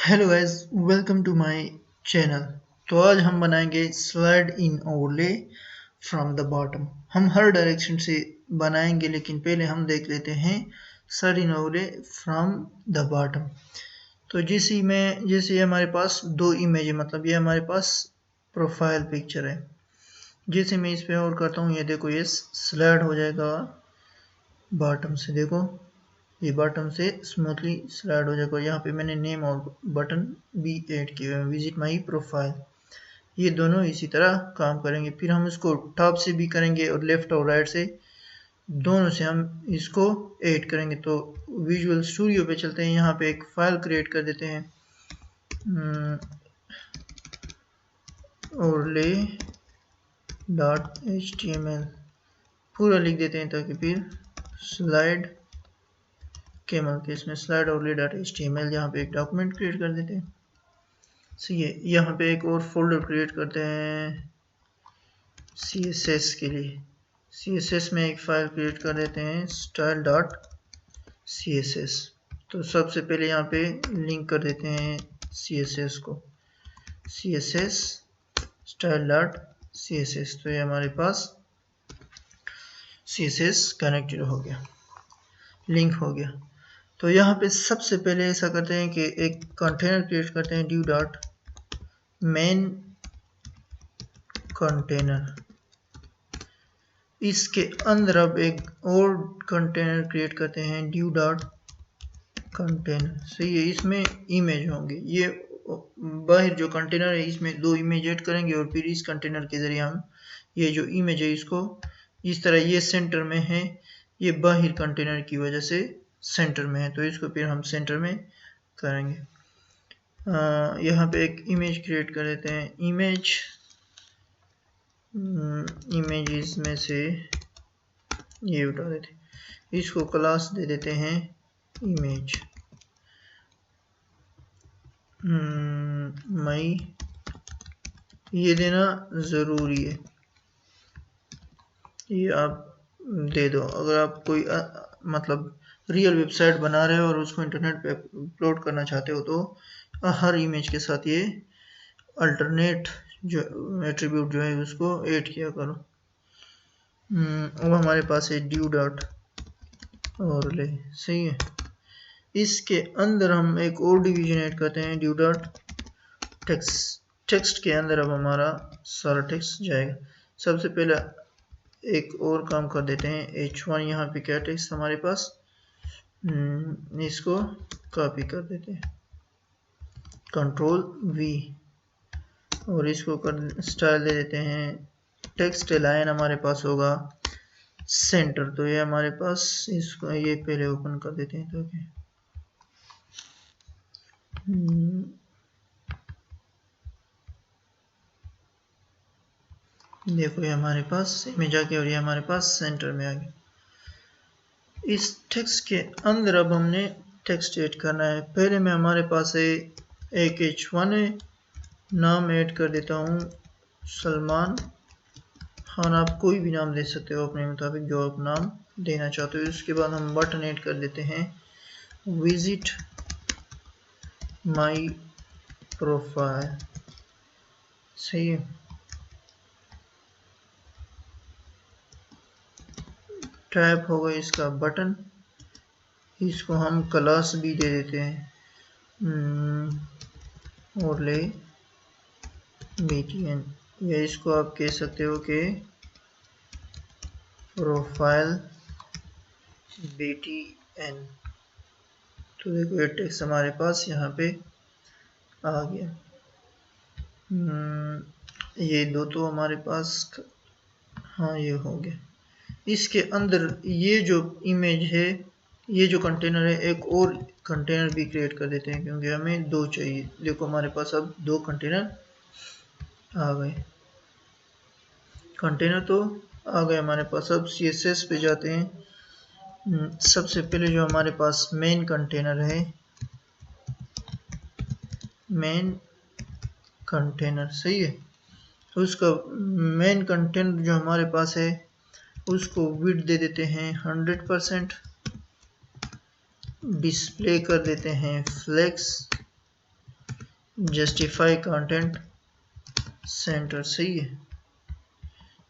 Hello guys, welcome to my channel. तो आज हम बनाएंगे slide in overlay from the bottom. हम हर डायरेक्शन से बनाएंगे, लेकिन पहले हम देख लेते हैं slide in overlay from the bottom. तो जैसे हमारे पास दो इमेज है, मतलब ये हमारे पास प्रोफाइल पिक्चर है। जैसे मैं इस पे और करता हूँ, ये देखो ये स्लाइड हो जाएगा बॉटम से। देखो ये बटन से स्मूथली स्लाइड हो जाएगा। यहाँ पे मैंने नेम और बटन भी ऐड किए हैं, विजिट माई प्रोफाइल। ये दोनों इसी तरह काम करेंगे। फिर हम इसको टॉप से भी करेंगे और लेफ्ट और राइट से, दोनों से हम इसको ऐड करेंगे। तो विजुअल स्टूडियो पे चलते हैं। यहाँ पे एक फाइल क्रिएट कर देते हैं, overlay.html पूरा लिख देते हैं, ताकि फिर स्लाइड कैमल के इसमें स्लाइड overlay.html यहाँ पे एक डॉक्यूमेंट क्रिएट कर देते हैं। सही है। यहाँ पे एक और फोल्डर क्रिएट करते हैं CSS के लिए। CSS में एक फाइल क्रिएट कर देते हैं style.css। तो सबसे पहले यहाँ पे लिंक कर देते हैं CSS को, CSS style.css। तो ये हमारे पास CSS कनेक्टेड हो गया, लिंक हो गया। तो यहाँ पे सबसे पहले ऐसा करते हैं कि एक कंटेनर क्रिएट करते हैं, div डॉट मेन कंटेनर। इसके अंदर अब एक और कंटेनर क्रिएट करते हैं, div डॉट कंटेनर। सही है। इसमें इमेज होंगे। ये बाहर जो कंटेनर है इसमें दो इमेज ऐड करेंगे, और फिर इस कंटेनर के जरिए हम ये जो इमेज है इसको इस तरह, ये सेंटर में है, ये बाहर कंटेनर की वजह से सेंटर में है, तो इसको फिर हम सेंटर में करेंगे। यहाँ पे एक इमेज क्रिएट कर देते हैं, इमेजेस में से ये उठा देते हैं, इसको क्लास दे देते हैं इमेज। मई ये देना ज़रूरी है, ये आप दे दो। अगर आप कोई मतलब रियल वेबसाइट बना रहे हो और उसको इंटरनेट पे अपलोड करना चाहते हो, तो हर इमेज के साथ ये अल्टरनेट जो एट्रीब्यूट जो है उसको ऐड किया करो। अब हमारे पास है div डॉट ओवरले। सही है। इसके अंदर हम एक और डिवीजन ऐड करते हैं, div डॉट टेक्स्ट। टेक्स्ट के अंदर अब हमारा सारा टेक्स्ट जाएगा। सबसे पहले एक और काम कर देते हैं, h1। यहाँ पे क्या टेक्स्ट हमारे पास, इसको कॉपी कर देते हैं, Ctrl+V, और इसको कर स्टाइल दे देते हैं टेक्स्ट लाइन। हमारे पास होगा सेंटर। तो ये हमारे पास इसको ये पहले ओपन कर देते हैं, ताकि देखो ये हमारे पास इमेज आ गया, और ये हमारे पास सेंटर में आ गया। इस टेक्स्ट के अंदर अब हमने टेक्स्ट ऐड करना है। पहले में हमारे पास है एक h1 है, नाम ऐड कर देता हूँ सलमान खान। आप कोई भी नाम दे सकते हो अपने मुताबिक, जो आप नाम देना चाहते हो। उसके बाद हम बटन ऐड कर देते हैं, विजिट माई प्रोफाइल। सही है। टैप होगा इसका बटन, इसको हम क्लास भी दे देते हैं, ओवरले btn, या इसको आप कह सकते हो कि प्रोफाइल btn। तो देखो ये टेक्स्ट हमारे पास यहाँ पे आ गया। ये दो तो हमारे पास, हाँ ये हो गया। इसके अंदर ये जो इमेज है, ये जो कंटेनर है, एक और कंटेनर भी क्रिएट कर देते हैं, क्योंकि हमें दो चाहिए। देखो हमारे पास अब दो कंटेनर आ गए। कंटेनर तो आ गए हमारे पास। अब CSS पे जाते हैं। सबसे पहले जो हमारे पास मेन कंटेनर है, मेन कंटेनर। सही है। उसका मेन कंटेनर जो हमारे पास है, उसको विड्थ दे देते हैं 100%, डिस्प्ले कर देते हैं फ्लेक्स, जस्टिफाई कंटेंट सेंटर, सही है।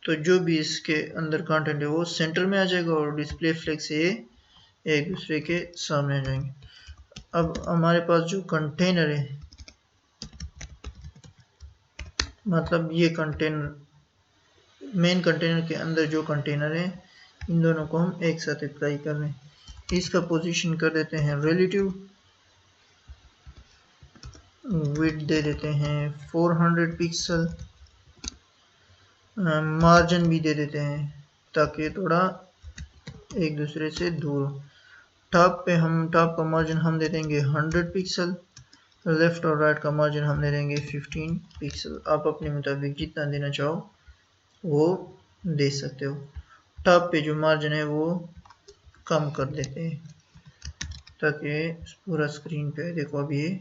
तो जो भी इसके अंदर कंटेंट है वो सेंटर में आ जाएगा और डिस्प्ले फ्लैग से एक दूसरे के सामने आ जाएंगे। अब हमारे पास जो कंटेनर है, मतलब ये कंटेनर, मेन कंटेनर के अंदर जो कंटेनर है, इन दोनों को हम एक साथ अप्लाई कर रहे हैं। इसका पोजीशन कर देते हैं रिलेटिव, विड्थ दे देते हैं 400 पिक्सल, मार्जिन भी दे देते हैं ताकि थोड़ा एक दूसरे से दूर हो। टॉप का मार्जिन हम दे देंगे 100 पिक्सल, लेफ्ट और राइट का मार्जिन हम दे देंगे 15 पिक्सल। आप अपने मुताबिक जितना देना चाहो वो दे सकते हो। टॉप पे जो मार्जिन है वो कम कर देते हैं ताकि पूरा स्क्रीन पे देखो अब ये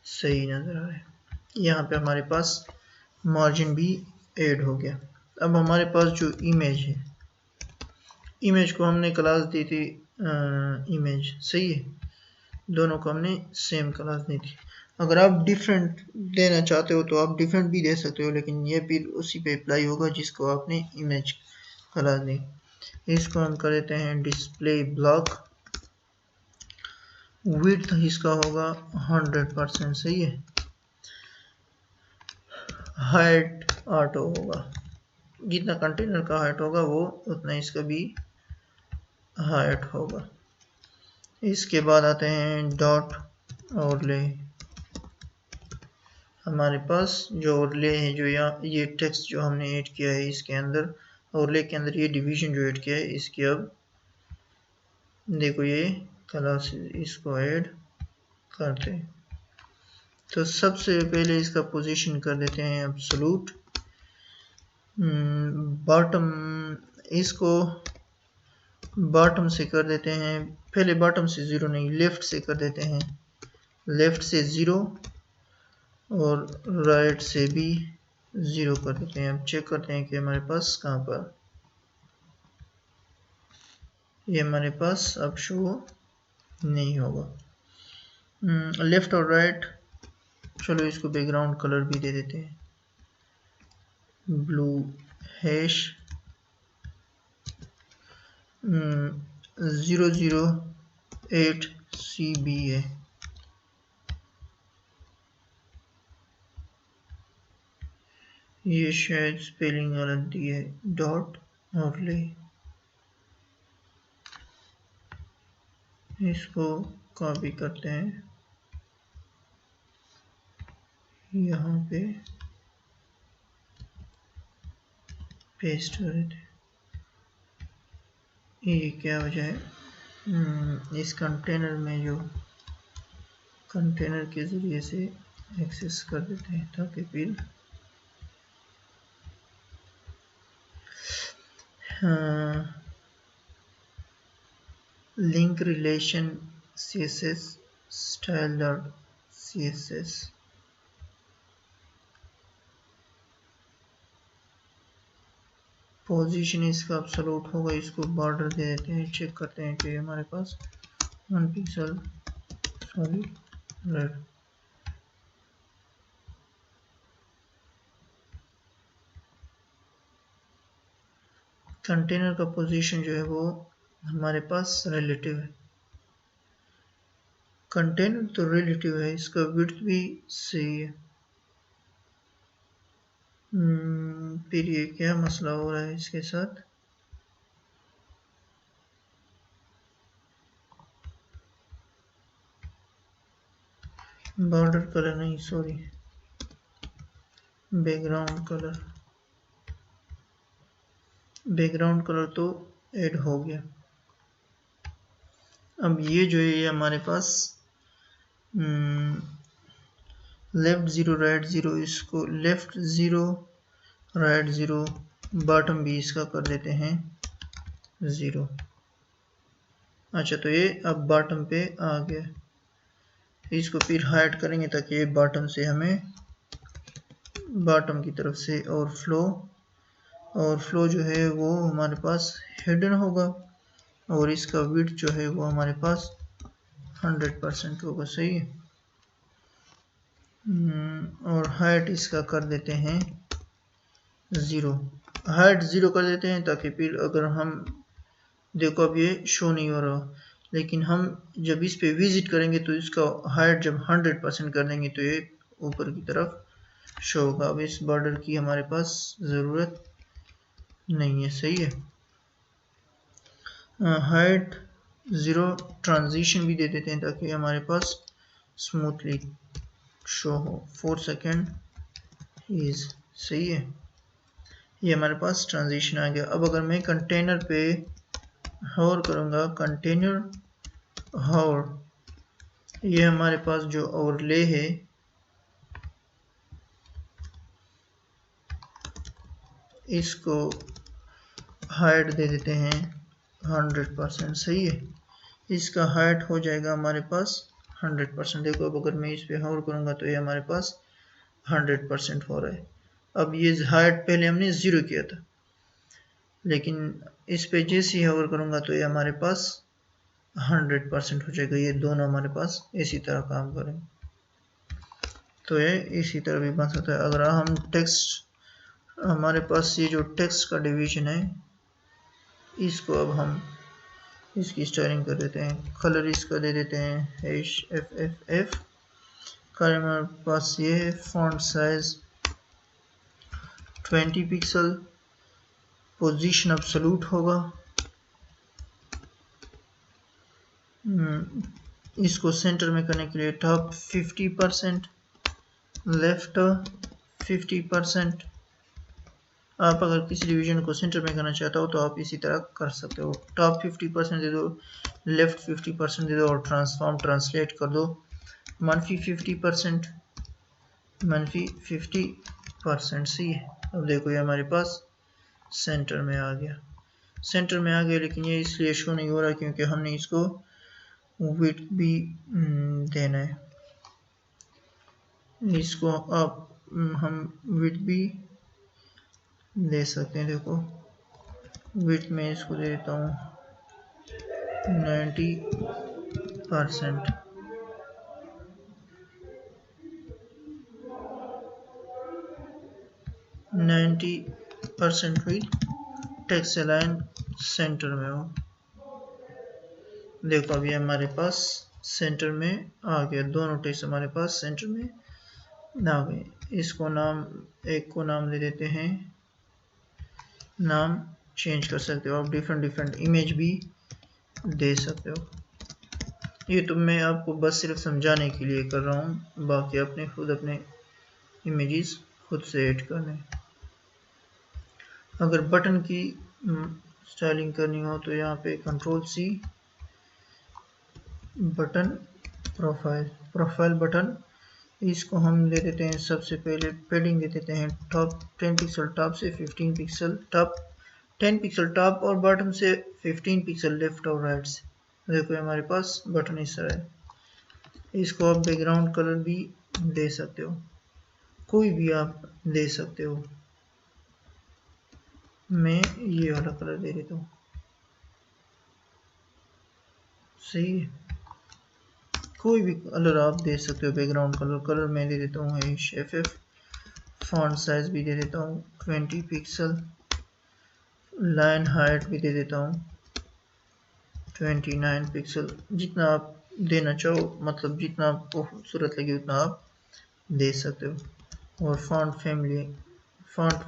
सही नज़र आ रहा है। यहाँ पे हमारे पास मार्जिन भी ऐड हो गया। अब हमारे पास जो इमेज है, इमेज को हमने क्लास दी थी इमेज, सही है, दोनों को हमने सेम क्लास दी थी। अगर आप डिफरेंट देना चाहते हो तो आप डिफरेंट भी दे सकते हो, लेकिन ये फिर उसी पे अप्लाई होगा जिसको आपने इमेज क्लास दी। इसको हम कर देते हैं डिस्प्ले ब्लॉक, विड्थ इसका होगा 100%, सही है। हाइट ऑटो होगा, जितना कंटेनर का हाइट होगा वो उतना इसका भी हाइट होगा। इसके बाद आते हैं डॉट ओवरले। हमारे पास जो ओवरले है, जो यहाँ ये टेक्स्ट जो हमने ऐड किया है इसके अंदर, ओवरले के अंदर ये डिवीजन जो ऐड किया है, इसकी अब देखो ये क्लास, इसको ऐड करते हैं। तो सबसे पहले इसका पोजीशन कर देते हैं एब्सोल्यूट बॉटम, इसको बॉटम से कर देते हैं, पहले बॉटम से 0 नहीं, लेफ्ट से कर देते हैं, लेफ्ट से 0 और राइट से भी 0 कर देते हैं। अब चेक करते हैं कि हमारे पास कहाँ पर ये हमारे पास अब शो नहीं होगा। लेफ्ट और राइट, चलो इसको बैकग्राउंड कलर भी दे देते हैं, ब्लू हैश 008 CBA। ये शायद स्पेलिंग गलत दी है, डॉट ओवरले, इसको कॉपी करते हैं, यहाँ पे पेस्ट कर देते हैं। ये क्या वजह है, इस कंटेनर में जो कंटेनर के ज़रिए से एक्सेस कर देते हैं ताकि फिर link relation CSS style dot CSS, position इसका एब्सोल्यूट होगा, इसको बॉर्डर दे देते हैं। चेक करते हैं कि हमारे पास 1 पिक्सल सॉलिड रेड। कंटेनर का पोजीशन जो है वो हमारे पास रिलेटिव है, कंटेनर तो रिलेटिव है, इसका विड्थ भी सही है। फिर ये क्या मसला हो रहा है इसके साथ, बॉर्डर कलर नहीं, sorry, background colour, background colour तो ऐड हो गया। अब ये जो है ये हमारे पास लेफ्ट 0 राइट 0, इसको लेफ्ट 0 राइट 0, बॉटम भी इसका कर देते हैं 0। अच्छा, तो ये अब बॉटम पे आ गया, इसको फिर हाइड करेंगे ताकि ये बॉटम से हमें बॉटम की तरफ से और फ्लो जो है वो हमारे पास हिडन होगा और इसका विड्थ जो है वो हमारे पास 100% होगा, सही है। और हाइट इसका कर देते हैं 0। हाइट 0 कर देते हैं ताकि फिर अगर हम देखो अब ये शो नहीं हो रहा, लेकिन हम जब इस पे विजिट करेंगे तो इसका हाइट जब 100% कर देंगे तो ये ऊपर की तरफ शो होगा। अब इस बॉर्डर की हमारे पास ज़रूरत नहीं है, सही है। हाइट 0 ट्रांजिशन भी दे देते हैं ताकि हमारे पास स्मूथली शो हो। 4 सेकेंड इज, सही है। ये हमारे पास ट्रांजिशन आ गया। अब अगर मैं कंटेनर पे होवर करूँगा, कंटेनर होवर, ये हमारे पास जो ओवरले है इसको हाइट दे देते हैं 100%, सही है। इसका हाइट हो जाएगा हमारे पास 100%। देखो अब अगर मैं इस पे होवर करूँगा तो ये हमारे पास 100% हो रहा है। अब ये हाइट पहले हमने 0 किया था, लेकिन इस पे जैसे ही होवर करूँगा तो ये हमारे पास 100% हो जाएगा। ये दोनों हमारे पास इसी तरह काम करेंगे तो ये इसी तरह भी बन सकता है। अगर हम टेक्स्ट, हमारे पास ये जो टेक्स्ट का डिवीजन है इसको अब हम इसकी स्टाइलिंग कर देते हैं। कलर इसका दे देते हैं HFFF। कलर हमारे पास ये है। Font size 20 pixel. Position absolute होगा। इसको सेंटर में करने के लिए टॉप 50%, लेफ्ट 50%। आप अगर किसी डिवीजन को सेंटर में करना चाहते हो तो आप इसी तरह कर सकते हो। टॉप 50% दे दो, लेफ्ट 50% दे दो और ट्रांसलेट कर दो -50%, -50%, सही है। अब देखो ये हमारे पास सेंटर में आ गया, सेंटर में आ गया। लेकिन ये इसलिए शो नहीं हो रहा क्योंकि हमने इसको विड्थ भी देना है। इसको अब हम विड्थ भी दे सकते हैं। देखो विड्थ में इसको दे देता हूँ 90%। विड्थ, टेक्स्ट अलाइन सेंटर में हो। देखो अभी हमारे पास सेंटर में आ गया, दोनों टेक्स्ट हमारे पास सेंटर में आ गए। इसको नाम, एक को नाम दे देते हैं, नाम चेंज कर सकते हो आप, डिफरेंट इमेज भी दे सकते हो। ये तो मैं आपको बस सिर्फ समझाने के लिए कर रहा हूँ, बाकी अपने खुद अपने इमेजेस खुद से ऐड करने। अगर बटन की स्टाइलिंग करनी हो तो यहाँ पे Ctrl+C, बटन प्रोफाइल बटन, इसको हम दे देते हैं सबसे पहले पेडिंग दे देते हैं टॉप 10 पिक्सल टॉप से 15 पिक्सल टॉप, 10 पिक्सल टॉप और बॉटम से 15 पिक्सल लेफ्ट और राइट से। देखो हमारे पास बटन इस तरह है। इसको आप बैकग्राउंड कलर भी दे सकते हो, कोई भी आप दे सकते हो। मैं ये वाला कलर दे देता हूँ, सही है। कोई भी कलर आप दे सकते हो बैकग्राउंड कलर मैं दे देता हूँ HFF। फॉन्ट साइज भी दे देता हूँ 20 पिक्सल। लाइन हाइट भी दे देता हूँ 29 पिक्सल। जितना आप देना चाहो, मतलब जितना आपको खूबसूरत लगे उतना आप दे सकते हो। और फॉन्ट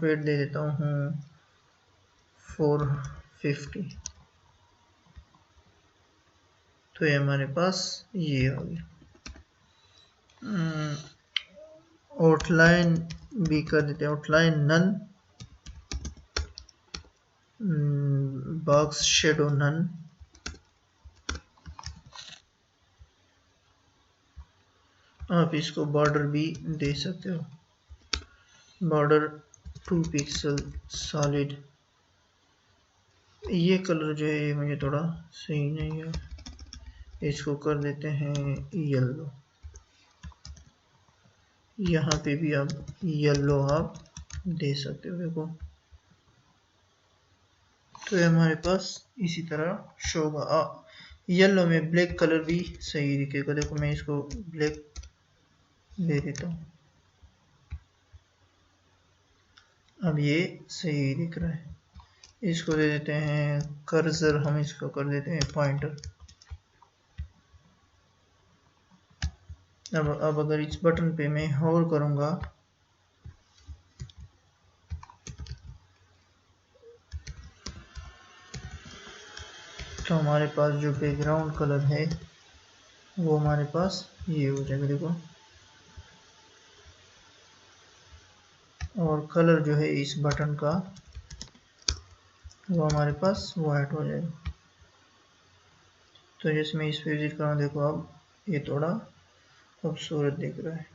वेट दे देता हूँ 450। तो ये हमारे पास ये हो गया। आउटलाइन भी कर देते हैं, outline none, box shadow none. आप इसको बॉर्डर भी दे सकते हो, बॉर्डर 2 पिक्सल सॉलिड। ये कलर जो है मुझे थोड़ा सही नहीं है, इसको कर देते हैं येलो। यहाँ पे भी आप येलो आप दे सकते हो। देखो तो ये हमारे पास इसी तरह शो होगा। येलो में ब्लैक कलर भी सही दिखेगा। देखो मैं इसको ब्लैक दे देता हूँ। अब ये सही दिख रहा है। इसको दे देते हैं कर्सर, हम इसको कर देते हैं पॉइंटर। अब अगर इस बटन पे मैं होल्ड करूंगा तो हमारे पास जो बैकग्राउंड कलर है वो हमारे पास ये हो जाएगा, देखो। और कलर जो है इस बटन का वो हमारे पास वाइट हो जाएगा। तो जैसे मैं इस पे विजिट कर रहा हूँ, देखो अब ये थोड़ा खूबसूरत दिख रहा है।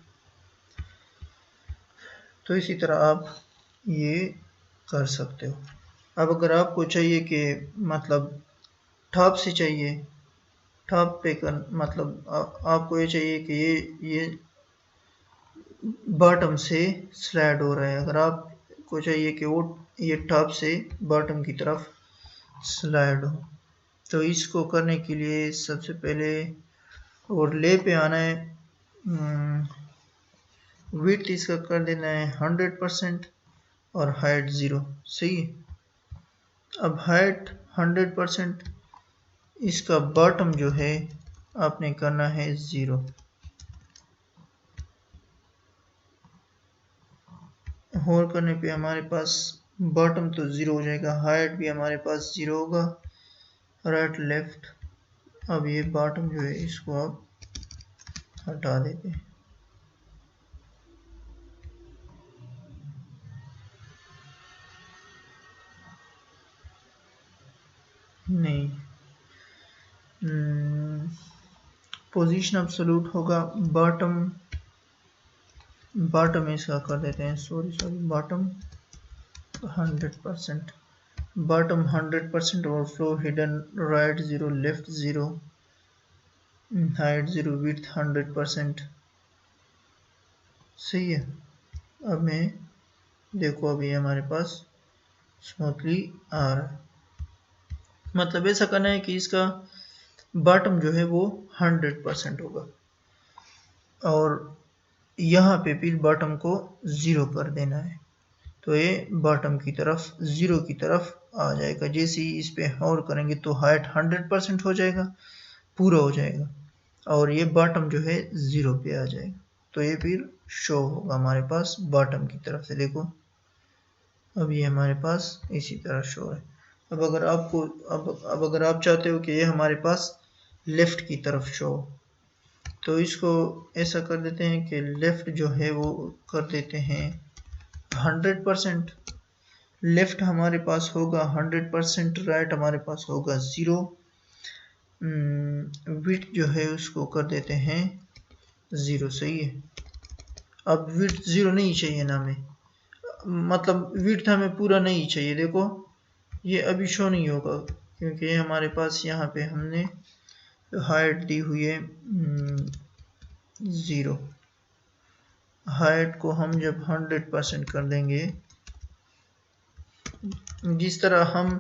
तो इसी तरह आप ये कर सकते हो। अब अगर आपको चाहिए कि मतलब टॉप से चाहिए, टॉप पे कर मतलब आपको ये चाहिए कि ये बॉटम से स्लाइड हो रहा है। अगर आपको चाहिए कि वो ये टॉप से बॉटम की तरफ स्लाइड हो, तो इसको करने के लिए सबसे पहले और ले पे आना है। विड्थ इसका कर देना है 100% और हाइट 0। सही है। अब हाइट 100%, इसका बॉटम जो है आपने करना है 0। होल्ड करने पे हमारे पास बॉटम तो 0 हो जाएगा, हाइट भी हमारे पास 0 होगा, राइट लेफ्ट। अब ये बॉटम जो है इसको आप हटा देते हैं। नहीं, पोजीशन एब्सोल्यूट होगा, बॉटम इसका कर देते हैं, sorry bottom 100%, bottom 100% overflow hidden, right 0 left 0, height 0 width 100%। सही है। अब मैं देखो अभी हमारे पास स्मूथली आ रहा है। मतलब ऐसा करना है कि इसका बॉटम जो है वो 100% होगा और यहाँ पे फिर बॉटम को 0 कर देना है, तो ये बॉटम की तरफ 0 की तरफ आ जाएगा। जैसे ही इस पे होल्ड करेंगे तो हाइट 100% हो जाएगा, पूरा हो जाएगा, और ये बॉटम जो है 0 पे आ जाएगा। तो ये फिर शो होगा हमारे पास बॉटम की तरफ से। देखो अब ये हमारे पास इसी तरह शो है। अब अगर आपको अब अगर आप चाहते हो कि ये हमारे पास लेफ्ट की तरफ शो हो, तो इसको ऐसा कर देते हैं कि लेफ्ट जो है वो कर देते हैं 100%। लेफ्ट हमारे पास होगा 100%, राइट हमारे पास होगा 0। विड्थ जो है उसको कर देते हैं 0। सही है। अब विड्थ 0 नहीं चाहिए ना हमें, मतलब विड्थ हमें पूरा नहीं चाहिए। देखो ये अभी शो नहीं होगा क्योंकि ये हमारे पास यहाँ पे हमने हाइट दी हुई है 0। हाइट को हम जब 100% कर देंगे, जिस तरह हम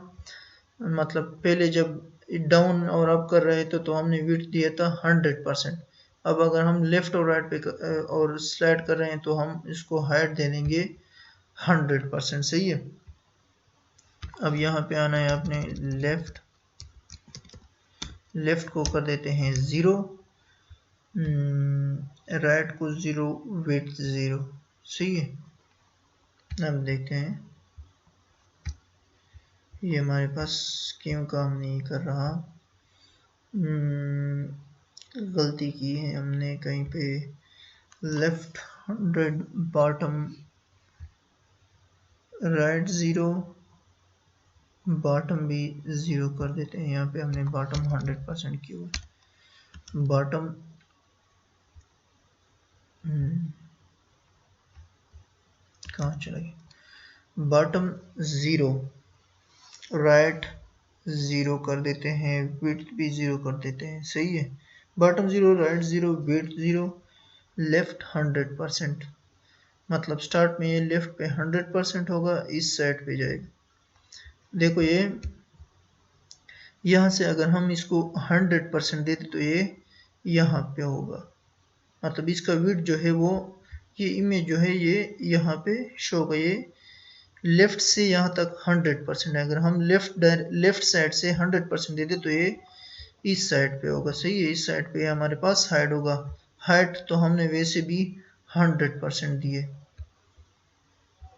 मतलब पहले जब डाउन और अप कर रहे थे तो हमने विड्थ दिया था 100%। अब अगर हम लेफ्ट और राइट पे और स्लाइड कर रहे हैं तो हम इसको हाइट दे देंगे 100%। सही है। अब यहाँ पे आना है आपने लेफ्ट को कर देते हैं 0, राइट को 0, विड्थ 0। सही है। अब देखते हैं ये हमारे पास क्यों काम नहीं कर रहा। गलती की है हमने कहीं पे, लेफ्ट 100, बॉटम राइट 0, बॉटम भी 0 कर देते हैं। यहाँ पे हमने बॉटम 100% क्यों, बॉटम कहाँ चला गया, बॉटम 0, राइट 0 कर देते हैं, विड्थ भी 0 कर देते हैं। सही है। Bottom 0, right 0, width 0, left 100%। मतलब स्टार्ट में ये लेफ्ट पे 100% होगा, इस साइड पे जाएगा। देखो ये यहाँ से अगर हम इसको 100% देते तो ये यहाँ पे होगा, मतलब इसका विड्थ जो है वो, ये इमेज जो है ये यहाँ पे शो होगा, ये लेफ्ट से यहाँ तक 100% है। अगर हम लेफ्ट साइड से 100% दे दे तो ये इस साइड पे होगा, सही है, इस साइड पे हमारे पास हाइट होगा। हाइट तो हमने वैसे भी 100% दिए,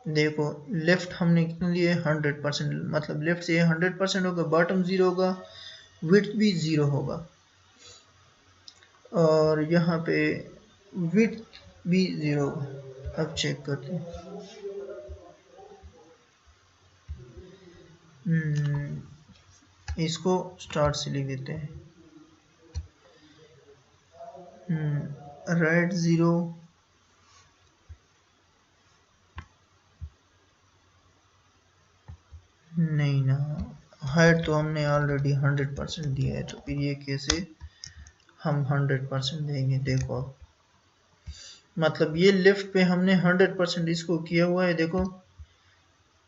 देखो लेफ्ट हमने कितने लिए 100%, मतलब लेफ्ट से 100% होगा, बॉटम 0 होगा, विड्थ भी 0 होगा, और यहाँ पे विड्थ भी 0 होगा। अब चेक करते हैं। इसको स्टार्ट से लिख देते हैं। राइट 0, नहीं ना, हाइट तो हमने ऑलरेडी 100% दिया है, तो फिर ये कैसे हम 100% देंगे। देखो अब मतलब ये लेफ्ट पे हमने 100% इसको किया हुआ है, देखो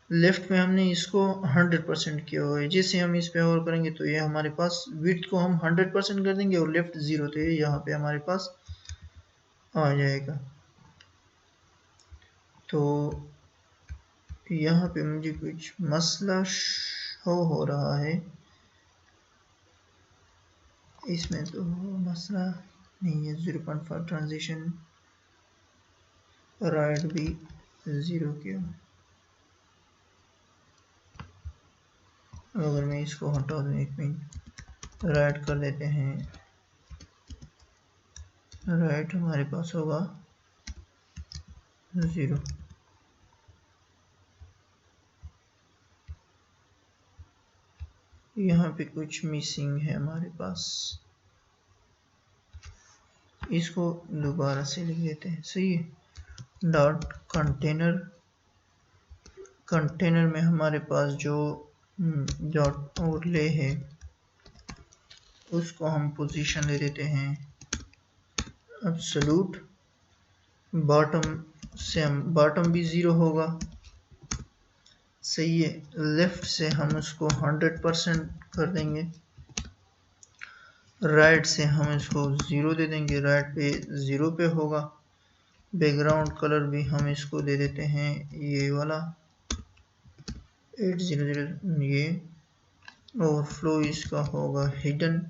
लेफ्ट में हमने इसको 100% किया हुआ है। जैसे हम इस पे और करेंगे तो ये हमारे पास विड्थ को हम 100% कर देंगे और लेफ्ट 0 तो ये यहाँ पे हमारे पास आ जाएगा। तो यहाँ पे मुझे कुछ मसला हो रहा है, इसमें तो मसला नहीं है। 0.5 ट्रांजिशन राइट भी 0 किया। अगर मैं इसको हटा दूँ, एक मिनट, राइट कर देते हैं, राइट हमारे पास होगा 0। यहाँ पे कुछ मिसिंग है हमारे पास, इसको दोबारा से लिख देते हैं, सही है। डॉट कंटेनर, कंटेनर में हमारे पास जो डॉट ओवरले है उसको हम पोजीशन दे देते हैं एब्सोल्यूट। बॉटम से हम, बॉटम भी 0 होगा, सही है। लेफ्ट से हम उसको 100% कर देंगे, राइट से हम इसको 0 दे देंगे, राइट पे 0 पे होगा। बैकग्राउंड कलर भी हम इसको दे देते हैं ये वाला 800, ये ओवरफ्लो इसका होगा हिडन,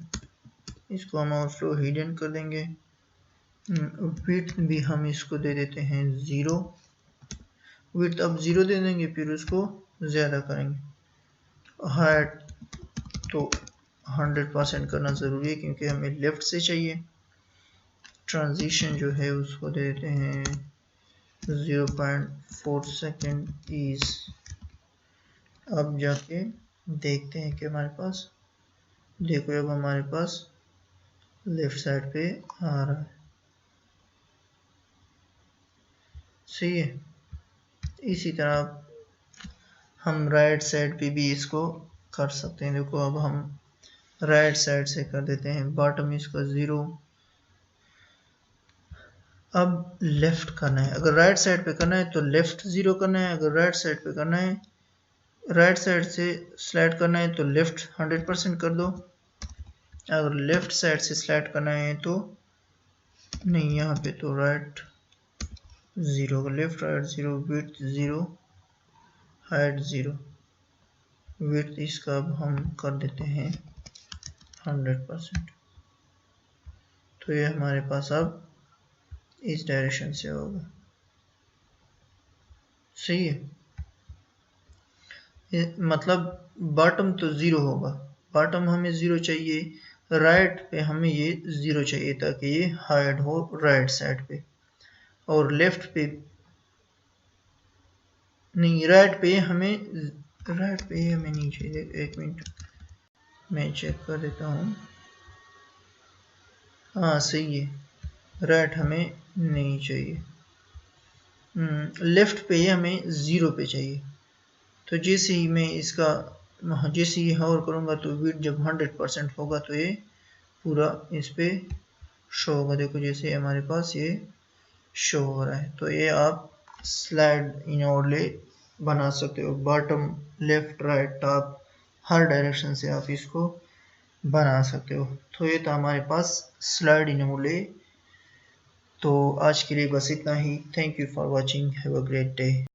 इसको हम ओवरफ्लो हिडन कर देंगे। विड्थ भी हम इसको दे देते हैं 0, विड्थ अब 0 दे देंगे, फिर उसको ज़्यादा करेंगे। हाइट तो 100% करना ज़रूरी है क्योंकि हमें लेफ्ट से चाहिए। ट्रांजिशन जो है उसको दे देते हैं 0.4 सेकेंड ईज। अब जाके देखते हैं कि हमारे पास, देखो अब हमारे पास लेफ्ट साइड पे आ रहा है, सही है। इसी तरह हम राइट साइड पे भी इसको कर सकते हैं। देखो अब हम राइट साइड से कर देते हैं, बॉटम इसका 0। अब लेफ्ट करना है, अगर राइट साइड पे करना है तो लेफ्ट 0 करना है, अगर राइट साइड पे करना है, राइट साइड से स्लाइड करना है तो लेफ्ट 100% कर दो। अगर लेफ्ट साइड से स्लाइड करना है तो नहीं, यहाँ पे तो right 0, left right 0, width 0, height 0। Width इसका अब हम कर देते हैं 100%, तो ये हमारे पास अब इस डायरेक्शन से होगा, सही है। मतलब बॉटम तो 0 होगा, बॉटम हमें 0 चाहिए, राइट पे हमें ये 0 चाहिए ताकि ये हाइड हो राइट साइड पे, और लेफ्ट पे नहीं, राइट पे हमें नहीं चाहिए। एक मिनट मैं चेक कर देता हूँ, हाँ सही है, राइट हमें नहीं चाहिए, लेफ्ट पे हमें 0 पे चाहिए। तो जैसे ही मैं इसका, जैसे ही होवर करूँगा तो विड्थ जब 100% होगा तो ये पूरा इस पे शो होगा। देखो जैसे हमारे पास ये शो हो रहा है, तो ये आप स्लाइड इन ओवरले बना सकते हो, बॉटम लेफ्ट राइट टॉप हर डायरेक्शन से आप इसको बना सकते हो। तो ये था हमारे पास स्लाइड इन ओवरले तो आज के लिए बस इतना ही। Thank you for watching, have a great day.